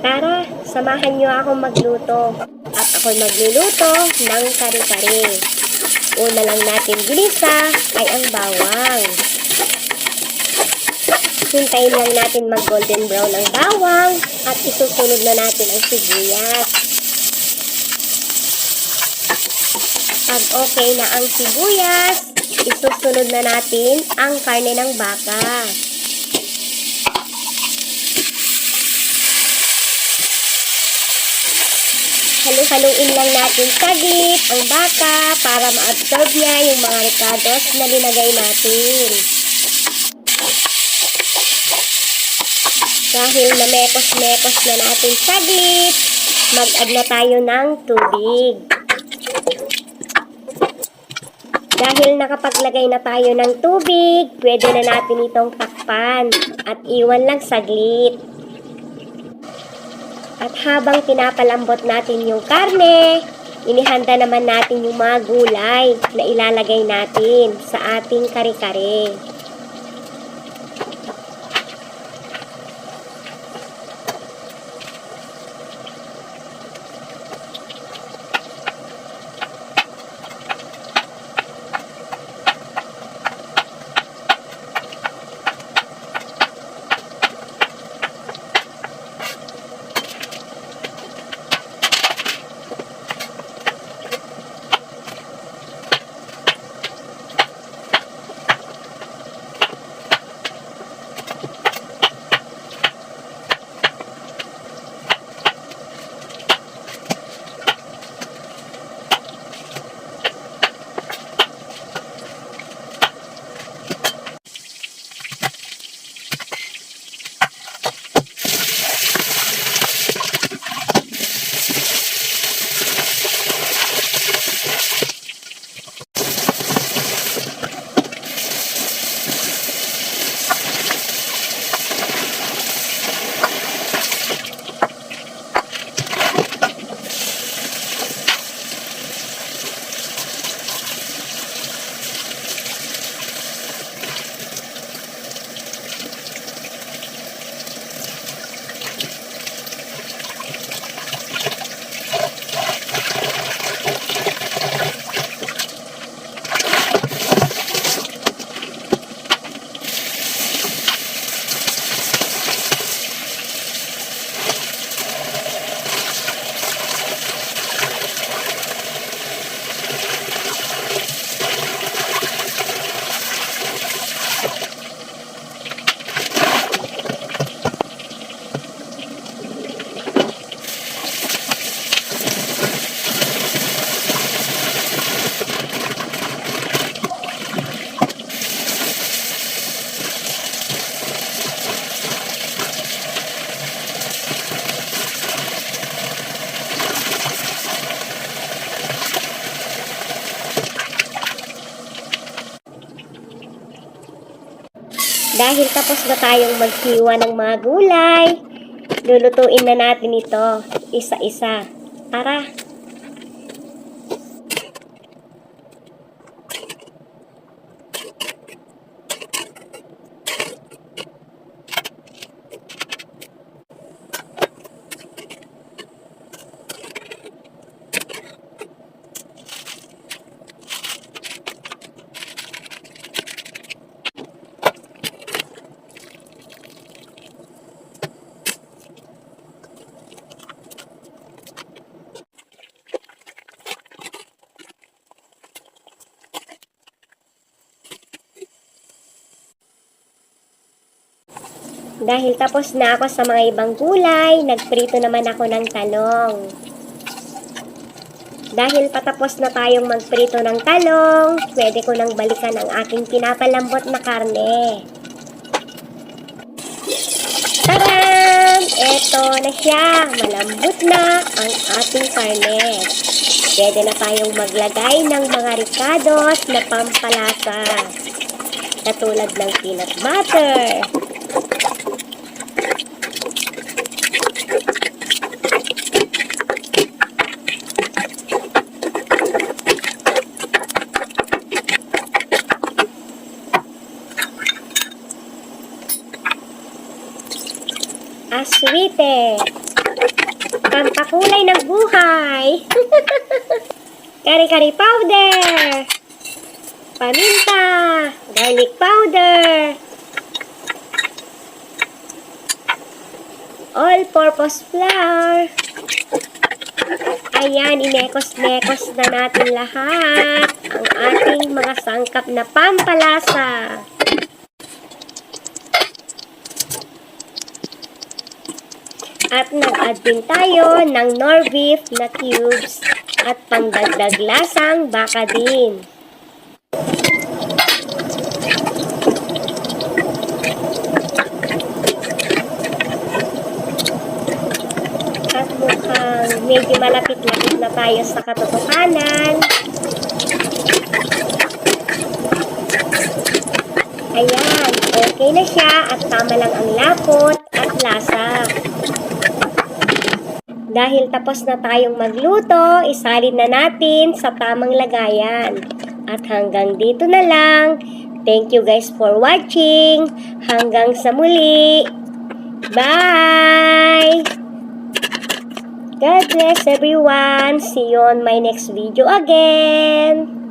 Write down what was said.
Tara, samahan niyo ako magluto. At ako'y magluluto ng kare-kare. Una lang natin ginisa ay ang bawang. Hintayin lang natin mag golden brown ang bawang at isusunod na natin ang sibuyas. Pag okay na ang sibuyas, isusunod na natin ang karne ng baka. Halu-haluin lang natin saglit ang baka para ma-absorb niya yung mga ricados na linagay natin. Dahil na mekos-mekos na natin saglit, mag-add na tayo ng tubig. Dahil nakapaglagay na tayo ng tubig, pwede na natin itong takpan at iwan lang saglit. At habang pinapalambot natin yung karne, inihanda naman natin yung mga gulay na ilalagay natin sa ating kare-kare. Dahil tapos na tayong maghiwa ng mga gulay, lulutuin na natin ito isa-isa. Tara! Dahil tapos na ako sa mga ibang gulay, nagprito naman ako ng talong. Dahil patapos na tayong magprito ng talong, pwede ko nang balikan ang aking pinapalambot na karne. Taram! Eto na siya! Malambot na ang ating karne. Pwede na tayong maglagay ng mga ricados na pampalasa. Katulad ng peanut butter. Aswite. pampakulay ng buhay. Kari-kari powder, paminta, garlic powder, all-purpose flour. Ayan, inekos-nekos na natin lahat ang ating mga sangkap na pampalasa. At nag-add din tayo ng nor beef na cubes at pangdagdag lasang baka din. At mukhang medyo malapit-lapit na tayo sa katotohanan. Ayan, okay na siya at tama lang ang lapot at lasa. Dahil tapos na tayong magluto, isalin na natin sa tamang lagayan. At hanggang dito na lang. Thank you guys for watching. Hanggang sa muli. Bye! God bless everyone. See you on my next video again.